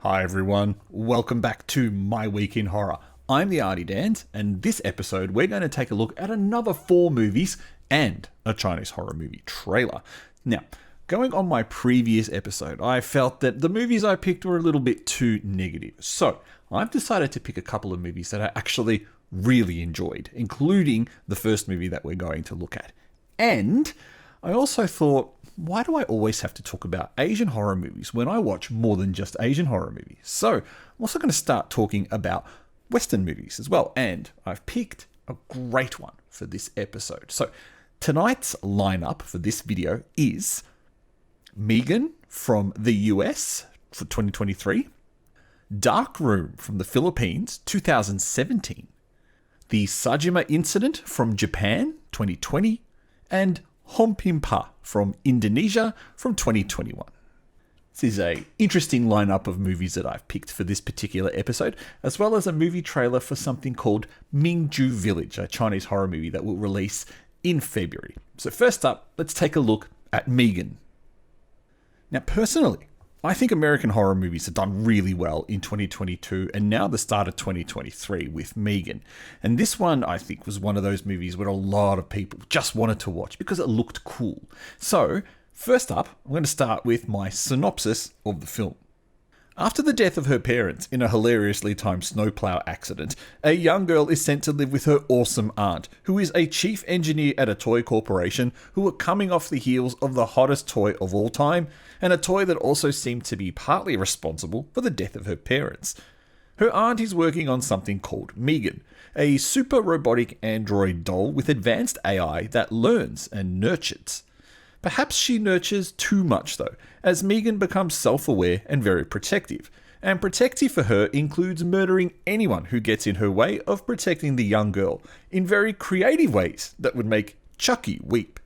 Hi everyone, welcome back to My Week in Horror. I'm the Artie Dans, and this episode we're going to take a look at another 4 movies and a Chinese horror movie trailer. Now, going on my previous episode, I felt that the movies I picked were a little bit too negative. So, I've decided to pick a couple of movies that I actually really enjoyed, including the first movie that we're going to look at. And I also thought, why do I always have to talk about Asian horror movies when I watch more than just Asian horror movies? So I'm also going to start talking about Western movies as well. And I've picked a great one for this episode. So tonight's lineup for this video is M3gan from the US for 2023, Darkroom from the Philippines, 2017, the Samejima incident from Japan, 2020, and Hompimpa from Indonesia from 2021. This is an interesting lineup of movies that I've picked for this particular episode, as well as a movie trailer for something called Ming Jue Village, a Chinese horror movie that will release in February. So first up, let's take a look at M3gan. Now personally, I think American horror movies have done really well in 2022 and now the start of 2023 with M3gan. And this one, I think, was one of those movies where a lot of people just wanted to watch because it looked cool. So, first up, I'm going to start with my synopsis of the film. After the death of her parents in a hilariously timed snowplow accident, a young girl is sent to live with her awesome aunt, who is a chief engineer at a toy corporation who are coming off the heels of the hottest toy of all time, and a toy that also seemed to be partly responsible for the death of her parents. Her aunt is working on something called M3gan, a super robotic android doll with advanced AI that learns and nurtures. Perhaps she nurtures too much though, as M3gan becomes self-aware and very protective. And protective for her includes murdering anyone who gets in her way of protecting the young girl in very creative ways that would make Chucky weep.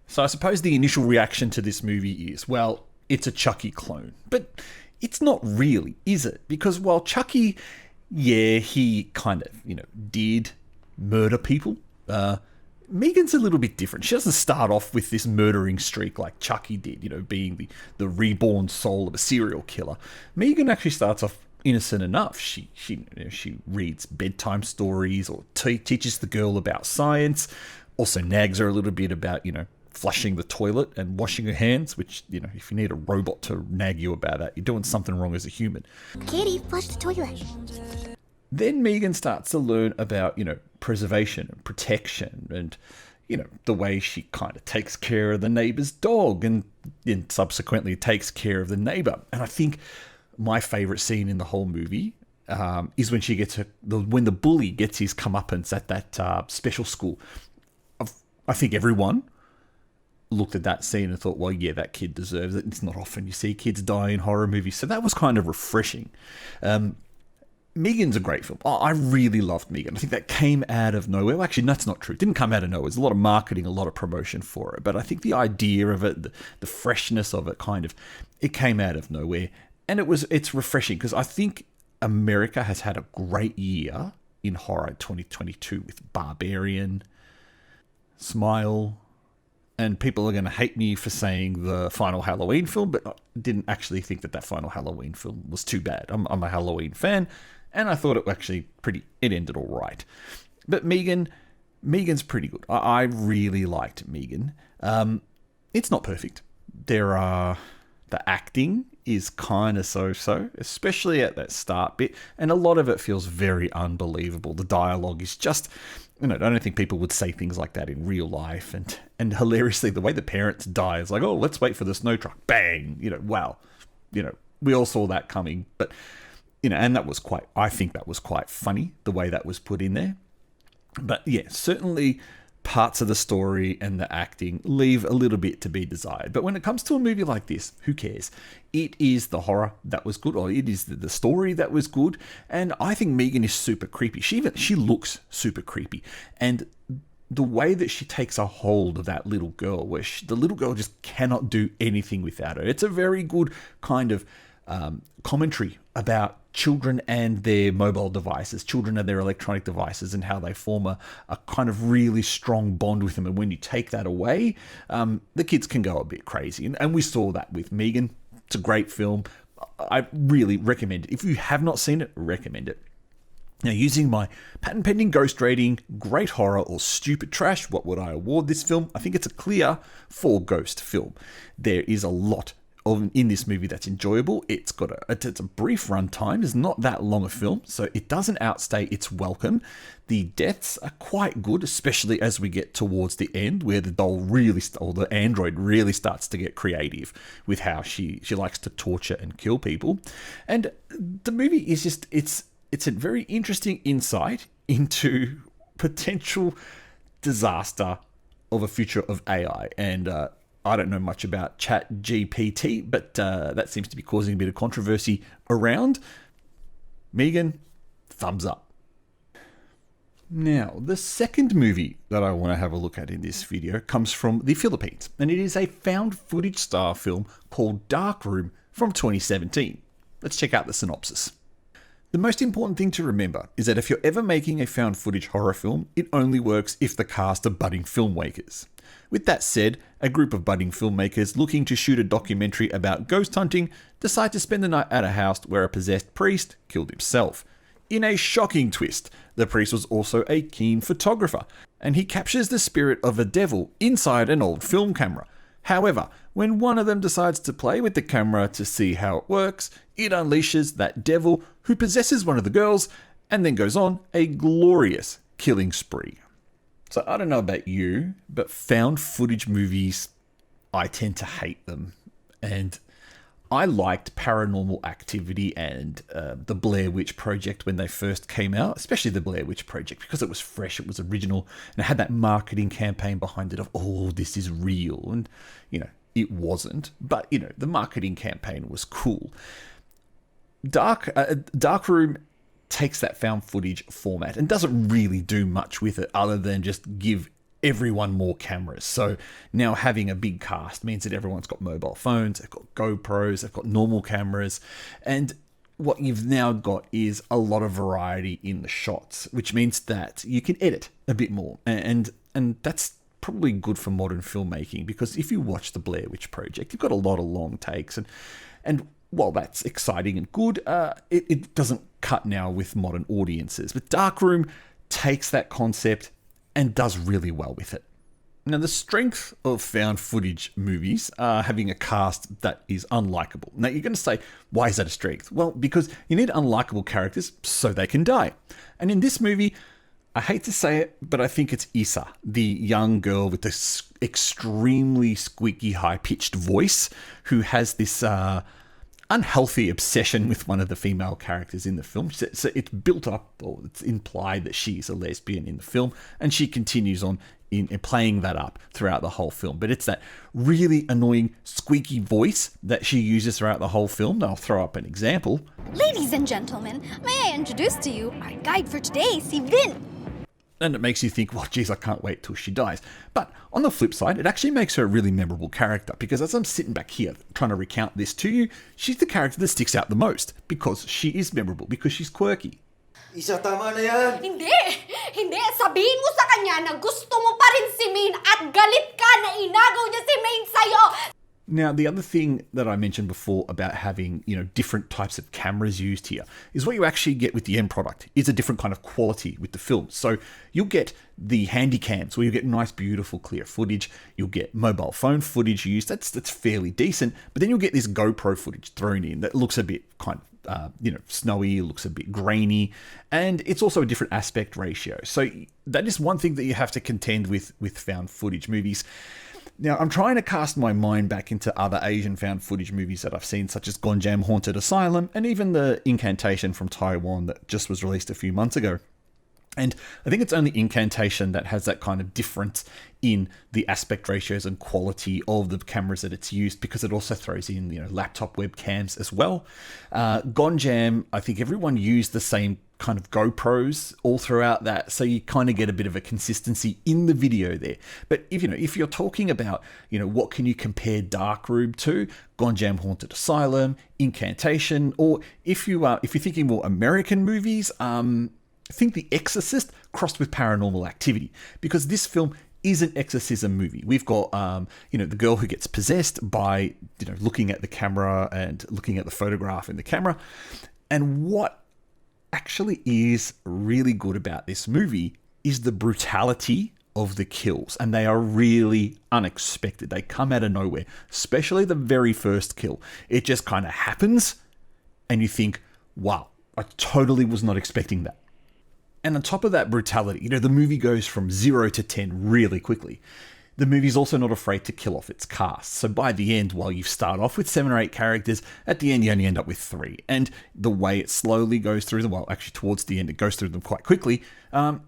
So I suppose the initial reaction to this movie is, well, it's a Chucky clone. But it's not really, is it? Because while Chucky, he kind of, did murder people, M3gan's a little bit different. She doesn't start off with this murdering streak like Chucky did, being the reborn soul of a serial killer. M3gan actually starts off innocent enough. She reads bedtime stories or teaches the girl about science, also nags her a little bit about, flushing the toilet and washing her hands, which, if you need a robot to nag you about that, you're doing something wrong as a human. Kitty, flush the toilet. Then M3gan starts to learn about, preservation and protection and, the way she kind of takes care of the neighbor's dog and then subsequently takes care of the neighbor. And I think my favorite scene in the whole movie is when she gets when the bully gets his comeuppance at that special school. I think everyone looked at that scene and thought, well, yeah, that kid deserves it. It's not often you see kids die in horror movies. So that was kind of refreshing. M3gan's a great film. I really loved M3gan. I think that came out of nowhere. Well, actually, that's not true. It didn't come out of nowhere. There's a lot of marketing, a lot of promotion for it. But I think the idea of it, the freshness of it, it came out of nowhere. And it's refreshing because I think America has had a great year in horror 2022 with Barbarian, Smile, and people are going to hate me for saying the final Halloween film, but I didn't actually think that final Halloween film was too bad. I'm a Halloween fan, and I thought it ended all right. But M3gan's pretty good. I really liked M3gan. It's not perfect. The acting is kind of so-so, especially at that start bit, and a lot of it feels very unbelievable. The dialogue is just, I don't think people would say things like that in real life, and hilariously, the way the parents die is like, oh, let's wait for the snow truck, bang, wow, we all saw that coming, but, and I think that was quite funny, the way that was put in there, but yeah, certainly parts of the story and the acting leave a little bit to be desired. But when it comes to a movie like this, who cares? It is the horror that was good, or it is the story that was good. And I think M3gan is super creepy. She looks super creepy. And the way that she takes a hold of that little girl, where the little girl just cannot do anything without her. It's a very good kind of commentary about children and their mobile devices, children and their electronic devices, and how they form a kind of really strong bond with them. And when you take that away, the kids can go a bit crazy. And we saw that with M3gan. It's a great film. I really recommend it. If you have not seen it, recommend it. Now, using my patent pending ghost rating, great horror or stupid trash, what would I award this film? I think it's a clear 4 ghost film. There is a lot in this movie that's enjoyable. It's a brief runtime. It's not that long a film, so it doesn't outstay its welcome. The deaths are quite good, especially as we get towards the end, where the the android really starts to get creative with how she likes to torture and kill people. And the movie is just it's a very interesting insight into potential disaster of a future of AI. And I don't know much about Chat GPT, but that seems to be causing a bit of controversy around. Megan, thumbs up. Now, the second movie that I want to have a look at in this video comes from the Philippines, and it is a found footage style film called Darkroom from 2017. Let's check out the synopsis. The most important thing to remember is that if you're ever making a found footage horror film, it only works if the cast are budding filmmakers. With that said, a group of budding filmmakers looking to shoot a documentary about ghost hunting decide to spend the night at a house where a possessed priest killed himself. In a shocking twist, the priest was also a keen photographer, and he captures the spirit of a devil inside an old film camera. However, when one of them decides to play with the camera to see how it works, it unleashes that devil who possesses one of the girls and then goes on a glorious killing spree. So I don't know about you, but found footage movies, I tend to hate them. And I liked Paranormal Activity and the Blair Witch Project when they first came out, especially the Blair Witch Project, because it was fresh, it was original, and it had that marketing campaign behind it of, oh, this is real. And, it wasn't, but, the marketing campaign was cool. Darkroom takes that found footage format and doesn't really do much with it other than just give everyone more cameras. So now having a big cast means that everyone's got mobile phones, they've got GoPros, they've got normal cameras, and what you've now got is a lot of variety in the shots, which means that you can edit a bit more, and that's probably good for modern filmmaking, because if you watch the Blair Witch Project, you've got a lot of long takes, and while that's exciting and good, it doesn't cut now with modern audiences. But Darkroom takes that concept and does really well with it. Now, the strength of found footage movies are having a cast that is unlikable. Now, you're going to say, why is that a strength? Well, because you need unlikable characters so they can die. And in this movie, I hate to say it, but I think it's Isa, the young girl with this extremely squeaky, high-pitched voice, who has this unhealthy obsession with one of the female characters in the film. So it's built up, or it's implied that she's a lesbian in the film, and she continues on in playing that up throughout the whole film. But it's that really annoying, squeaky voice that she uses throughout the whole film. I'll throw up an example. Ladies and gentlemen, may I introduce to you our guide for today, si Vin. And it makes you think, well, geez, I can't wait till she dies. But on the flip side, it actually makes her a really memorable character, because as I'm sitting back here trying to recount this to you, she's the character that sticks out the most, because she is memorable, because she's quirky. Isa, tama na yan! Hindi! Hindi! Sabihin mo sa kanya na gusto mo pa rin si Maine at galit ka na inagaw niya si Maine sa'yo! Now, the other thing that I mentioned before about having, different types of cameras used here is what you actually get with the end product is a different kind of quality with the film. So you'll get the handy cams where you get nice, beautiful, clear footage. You'll get mobile phone footage used. That's fairly decent. But then you'll get this GoPro footage thrown in that looks a bit kind of, snowy, looks a bit grainy, and it's also a different aspect ratio. So that is one thing that you have to contend with found footage movies. Now, I'm trying to cast my mind back into other Asian found footage movies that I've seen, such as Gonjam Haunted Asylum, and even the Incantation from Taiwan that just was released a few months ago. And I think it's only Incantation that has that kind of difference in the aspect ratios and quality of the cameras that it's used, because it also throws in, laptop webcams as well. Gonjam, I think everyone used the same kind of GoPros all throughout that, so you kind of get a bit of a consistency in the video there. But if you're talking about, what can you compare Darkroom to, Gonjam Haunted Asylum, Incantation, or if you're thinking more American movies, I think The Exorcist crossed with Paranormal Activity, because this film is an exorcism movie. We've got, the girl who gets possessed by, looking at the camera and looking at the photograph in the camera. And what actually is really good about this movie is the brutality of the kills. And they are really unexpected. They come out of nowhere, especially the very first kill. It just kind of happens and you think, wow, I totally was not expecting that. And on top of that brutality, the movie goes from 0 to 10 really quickly. The movie's also not afraid to kill off its cast. So by the end, while you start off with 7 or 8 characters, at the end you only end up with 3. And the way it slowly goes through them, well, actually towards the end it goes through them quite quickly,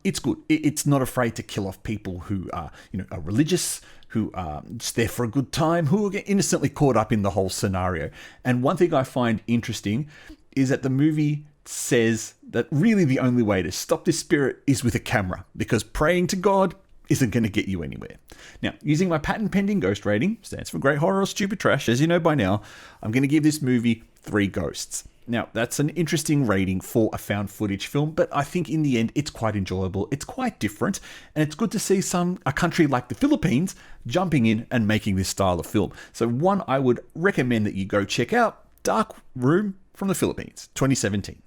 it's good. It's not afraid to kill off people who are religious, who are just there for a good time, who are innocently caught up in the whole scenario. And one thing I find interesting is that the movie says that really the only way to stop this spirit is with a camera, because praying to God isn't going to get you anywhere. Now, using my patent pending ghost rating, stands for great horror or stupid trash, as you know by now, I'm going to give this movie 3 ghosts. Now, that's an interesting rating for a found footage film, but I think in the end, it's quite enjoyable. It's quite different, and it's good to see a country like the Philippines jumping in and making this style of film. So one I would recommend that you go check out, Darkroom from the Philippines, 2017.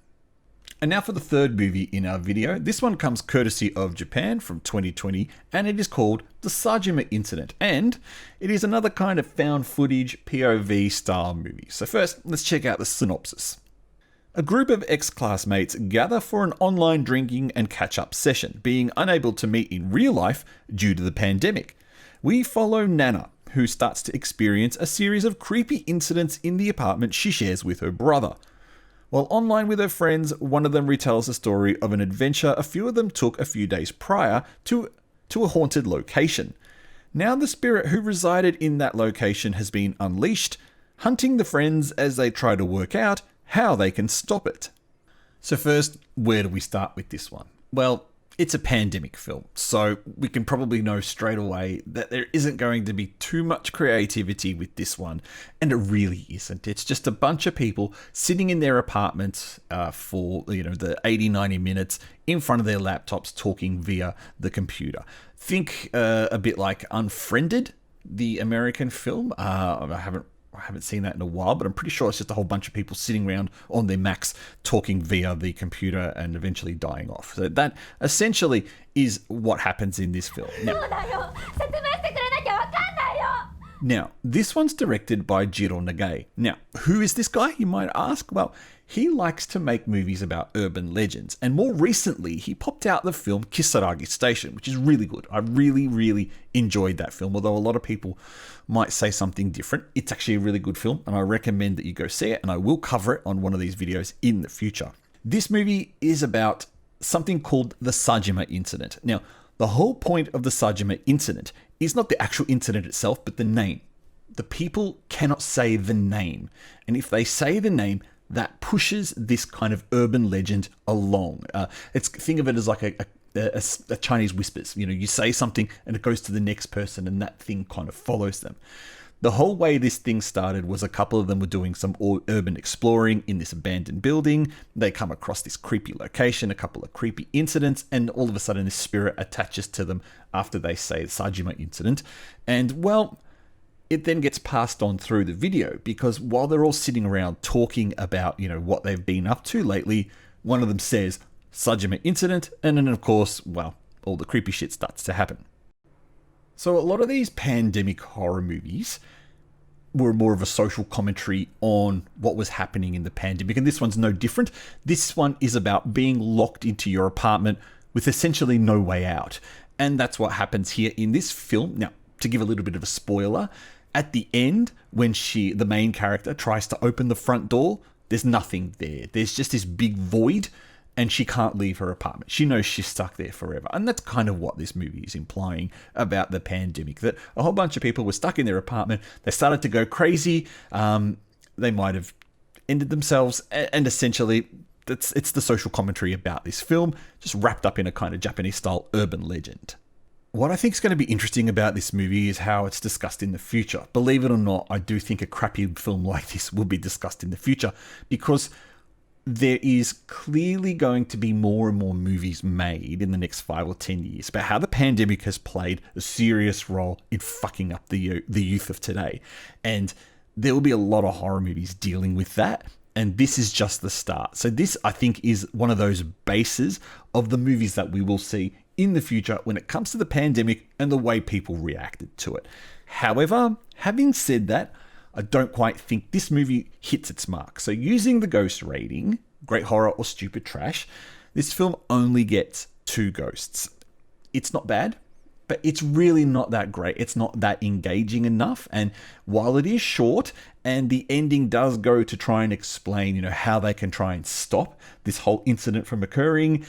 And now for the third movie in our video. This one comes courtesy of Japan from 2020, and it is called The Samejima Incident. And it is another kind of found footage POV style movie. So first, let's check out the synopsis. A group of ex-classmates gather for an online drinking and catch-up session, being unable to meet in real life due to the pandemic. We follow Nana, who starts to experience a series of creepy incidents in the apartment she shares with her brother. While online with her friends, one of them retells the story of an adventure a few of them took a few days prior to a haunted location. Now the spirit who resided in that location has been unleashed, hunting the friends as they try to work out how they can stop it. So first, where do we start with this one? Well, it's a pandemic film, so we can probably know straight away that there isn't going to be too much creativity with this one, and it really isn't. It's just a bunch of people sitting in their apartments for the 80-90 minutes in front of their laptops talking via the computer. Think a bit like Unfriended, the American film. I haven't seen that in a while, but I'm pretty sure it's just a whole bunch of people sitting around on their Macs talking via the computer and eventually dying off. So that essentially is what happens in this film. Now, this one's directed by Jiro Nagai. Now, who is this guy, you might ask? Well, he likes to make movies about urban legends, and more recently, he popped out the film Kisaragi Station, which is really good. I really, really enjoyed that film, although a lot of people might say something different. It's actually a really good film, and I recommend that you go see it, and I will cover it on one of these videos in the future. This movie is about something called the Samejima Incident. Now, the whole point of the Samejima Incident is not the actual incident itself, but the name. The people cannot say the name, and if they say the name, that pushes this kind of urban legend along. Think of it as like a Chinese whispers. You say something and it goes to the next person, and that thing kind of follows them. The whole way this thing started was a couple of them were doing some urban exploring in this abandoned building. They come across this creepy location, a couple of creepy incidents, and all of a sudden this spirit attaches to them after they say the Samejima Incident. And well, it then gets passed on through the video, because while they're all sitting around talking about, what they've been up to lately, one of them says Samejima Incident, and then of course, well, all the creepy shit starts to happen. So a lot of these pandemic horror movies were more of a social commentary on what was happening in the pandemic, and this one's no different. This one is about being locked into your apartment with essentially no way out, and that's what happens here in this film. Now, to give a little bit of a spoiler, at the end, when the main character tries to open the front door, there's nothing there. There's just this big void, and she can't leave her apartment. She knows she's stuck there forever. And that's kind of what this movie is implying about the pandemic, that a whole bunch of people were stuck in their apartment. They started to go crazy. They might have ended themselves, and essentially it's the social commentary about this film, just wrapped up in a kind of Japanese-style urban legend. What I think is going to be interesting about this movie is how it's discussed in the future. Believe it or not, I do think a crappy film like this will be discussed in the future, because there is clearly going to be more and more movies made in the next 5 or 10 years about how the pandemic has played a serious role in fucking up the youth of today. And there will be a lot of horror movies dealing with that. And this is just the start. So this, I think, is one of those bases of the movies that we will see in the future when it comes to the pandemic and the way people reacted to it. However, having said that, I don't quite think this movie hits its mark. So using the ghost rating, great horror or stupid trash, this film only gets 2 ghosts. It's not bad, but it's really not that great. It's not that engaging enough. And while it is short and the ending does go to try and explain, how they can try and stop this whole incident from occurring,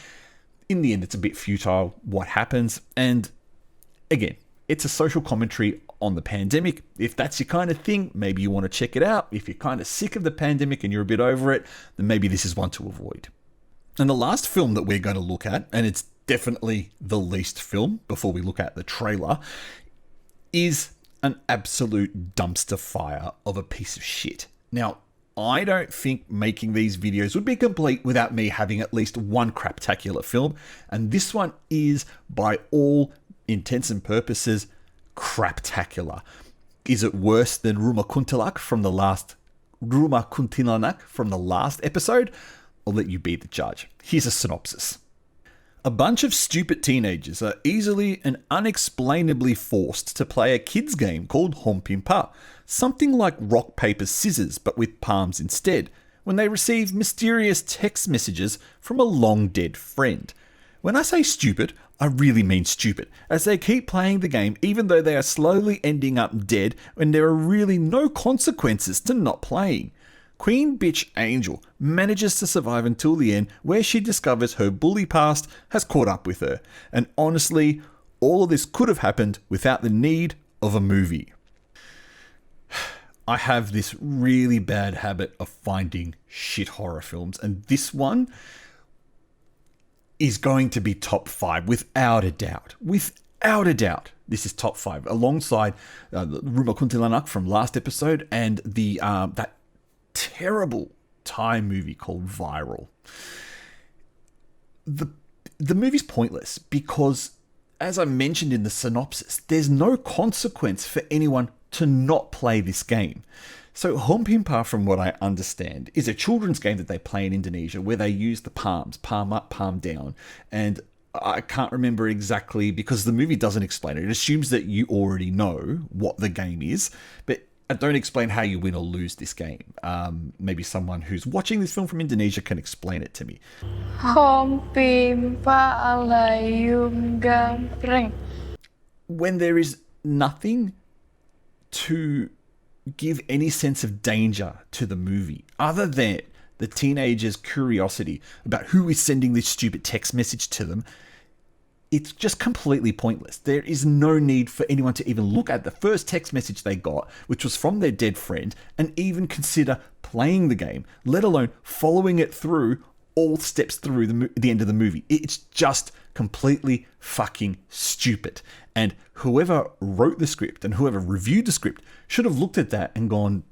in the end, it's a bit futile what happens. And again, it's a social commentary on the pandemic. If that's your kind of thing, maybe you want to check it out. If you're kind of sick of the pandemic and you're a bit over it, then maybe this is one to avoid. And the last film that we're going to look at, and it's definitely the least film before we look at the trailer, is an absolute dumpster fire of a piece of shit. Now, I don't think making these videos would be complete without me having at least one craptacular film, and this one is, by all intents and purposes, craptacular. Is it worse than Rumah Kuntilanak from the last episode? I'll let you be the judge. Here's a synopsis. A bunch of stupid teenagers are easily and unexplainably forced to play a kids game called Hompimpa, something like rock, paper, scissors but with palms instead, when they receive mysterious text messages from a long dead friend. When I say stupid, I really mean stupid, as they keep playing the game even though they are slowly ending up dead when there are really no consequences to not playing. Queen Bitch Angel manages to survive until the end, where she discovers her bully past has caught up with her. And honestly, all of this could have happened without the need of a movie. I have this really bad habit of finding shit horror films, and this one is going to be top 5 without a doubt. Without a doubt, this is top 5, alongside Rumah Kuntilanak from last episode and the that terrible Thai movie called Viral. The movie's pointless because, as I mentioned in the synopsis, there's no consequence for anyone to not play this game. So Hompimpa, from what I understand, is a children's game that they play in Indonesia where they use the palms, palm up, palm down. And I can't remember exactly because the movie doesn't explain it. It assumes that you already know what the game is, but I don't explain how you win or lose this game. Maybe someone who's watching this film from Indonesia can explain it to me. Hompimpa alayum gampreng. When there is nothing to give any sense of danger to the movie, other than the teenagers' curiosity about who is sending this stupid text message to them, it's just completely pointless. There is no need for anyone to even look at the first text message they got, which was from their dead friend, and even consider playing the game, let alone following it through all steps through the end of the movie. It's just completely fucking stupid. And whoever wrote the script and whoever reviewed the script should have looked at that and gone,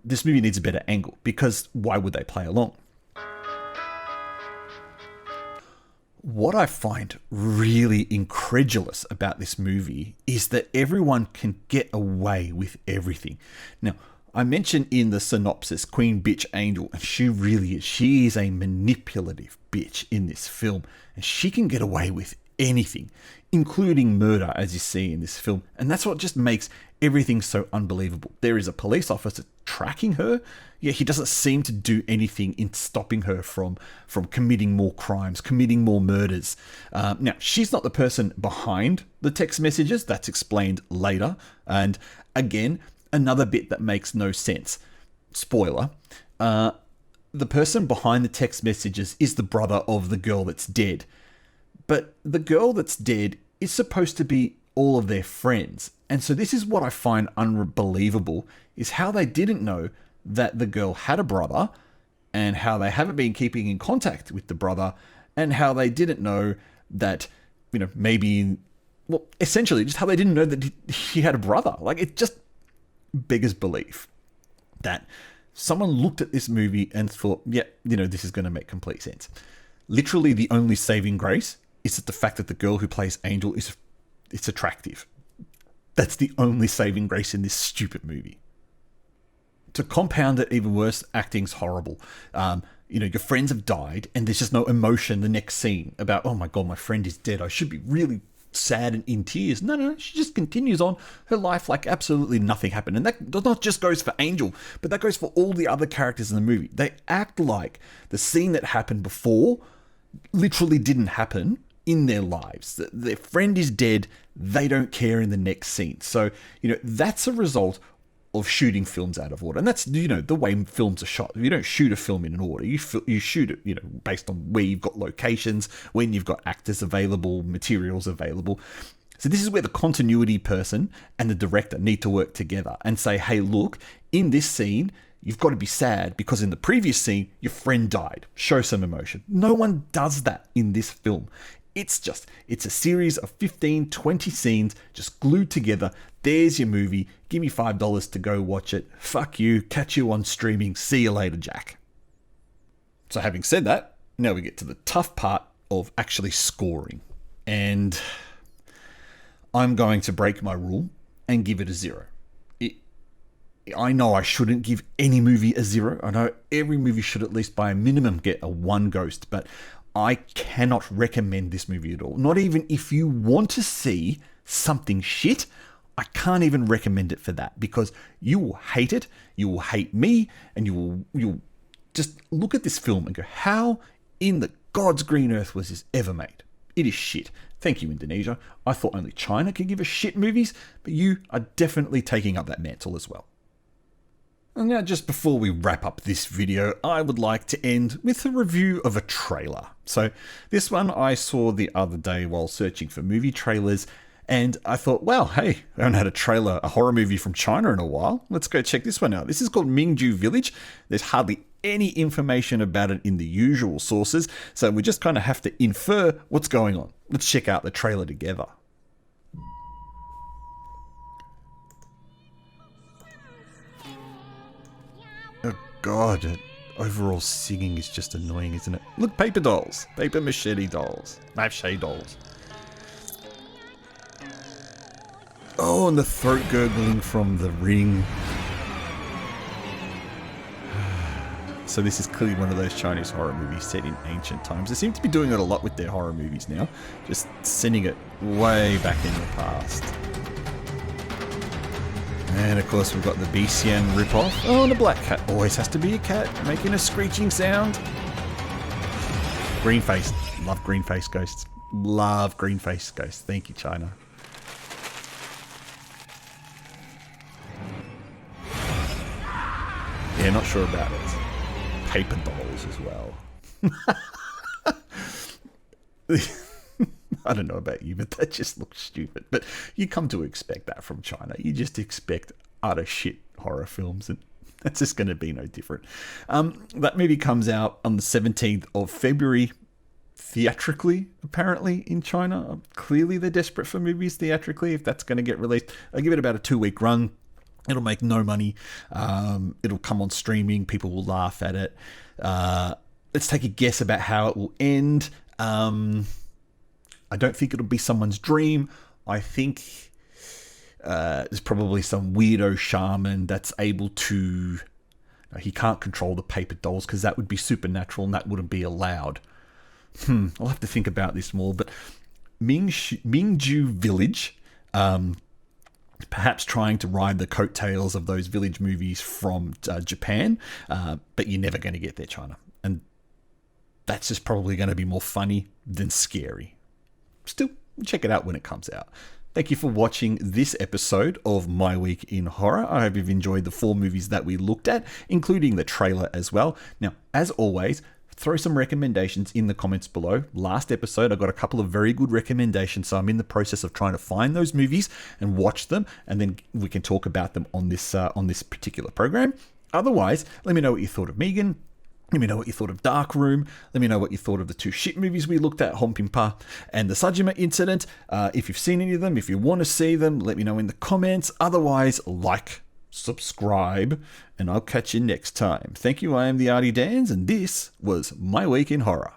this movie needs a better angle, because why would they play along? What I find really incredulous about this movie is that everyone can get away with everything. Now, I mentioned in the synopsis Queen Bitch Angel, and she really is. She is a manipulative bitch in this film, and she can get away with anything, including murder, as you see in this film. And that's what just makes everything so unbelievable. There is a police officer tracking her, yet he doesn't seem to do anything in stopping her from committing more crimes, committing more murders. Now, she's not the person behind the text messages. That's explained later. And again, another bit that makes no sense. Spoiler. The person behind the text messages is the brother of the girl that's dead. But the girl that's dead is supposed to be all of their friends. And so this is what I find unbelievable, is how they didn't know that the girl had a brother, and how they haven't been keeping in contact with the brother, and how they didn't know that, essentially just how they didn't know that he had a brother. Like, it just beggars belief that Someone looked at this movie and thought, yeah, this is going to make complete sense. Literally the only saving grace is that the fact that the girl who plays Angel it's attractive. That's the only saving grace in this stupid movie. To compound it even worse, acting's horrible. Your friends have died and there's just no emotion the next scene about, oh my God, my friend is dead. I should be really sad and in tears. No, she just continues on her life like absolutely nothing happened. And that not just goes for Angel, but that goes for all the other characters in the movie. They act like the scene that happened before literally didn't happen in their lives. Their friend is dead. They don't care in the next scene. So, that's a result of shooting films out of order. And that's, the way films are shot. You don't shoot a film in an order. You shoot it, based on where you've got locations, when you've got actors available, materials available. So this is where the continuity person and the director need to work together and say, hey, look, in this scene, you've got to be sad because in the previous scene, your friend died. Show some emotion. No one does that in this film. It's a series of 15, 20 scenes just glued together. There's your movie. Give me $5 to go watch it. Fuck you. Catch you on streaming. See you later, Jack. So having said that, now we get to the tough part of actually scoring. And I'm going to break my rule and give it a 0. I know I shouldn't give any movie a 0. I know every movie should at least by a minimum get a 1 ghost, but I cannot recommend this movie at all. Not even if you want to see something shit, I can't even recommend it for that because you will hate it, you will hate me, and you'll just look at this film and go, how in the God's green earth was this ever made? It is shit. Thank you, Indonesia. I thought only China could give us shit movies, but you are definitely taking up that mantle as well. And now, just before we wrap up this video, I would like to end with a review of a trailer. So this one I saw the other day while searching for movie trailers, and I thought, well, hey, I haven't had a horror movie from China in a while. Let's go check this one out. This is called Ming Jue Village. There's hardly any information about it in the usual sources, so we just kind of have to infer what's going on. Let's check out the trailer together. Oh God, overall singing is just annoying, isn't it? Look, paper dolls. Paper mache dolls. Mache dolls. Oh, and the throat gurgling from the ring. So this is clearly one of those Chinese horror movies set in ancient times. They seem to be doing it a lot with their horror movies now. Just sending it way back in the past. And of course we've got the BCN ripoff. Oh, and a black cat. Always has to be a cat, making a screeching sound. Green face. Love green face ghosts. Love green face ghosts. Thank you, China. Yeah, not sure about it. Paper dolls as well. I don't know about you, but that just looks stupid. But you come to expect that from China. You just expect utter shit horror films, and that's just going to be no different. That movie comes out on the 17th of February, theatrically, apparently, in China. Clearly, they're desperate for movies theatrically, if that's going to get released. I'll give it about a 2-week run. It'll make no money. It'll come on streaming. People will laugh at it. Let's take a guess about how it will end. I don't think it'll be someone's dream. I think there's probably some weirdo shaman that's able to... he can't control the paper dolls because that would be supernatural and that wouldn't be allowed. I'll have to think about this more. But Ming Jue Village... perhaps trying to ride the coattails of those village movies from Japan, but you're never going to get there, China. And that's just probably going to be more funny than scary. Still, check it out when it comes out. Thank you for watching this episode of My Week in Horror. I hope you've enjoyed the 4 movies that we looked at, including the trailer as well. Now, as always, throw some recommendations in the comments below. Last episode, I got a couple of very good recommendations, so I'm in the process of trying to find those movies and watch them, and then we can talk about them on this particular program. Otherwise, let me know what you thought of M3gan. Let me know what you thought of Darkroom. Let me know what you thought of the 2 shit movies we looked at, Hompimpa and the Samejima incident. If you've seen any of them, if you want to see them, let me know in the comments. Otherwise, like subscribe, and I'll catch you next time. Thank you, I am the Artie Dans, and this was My Week in Horror.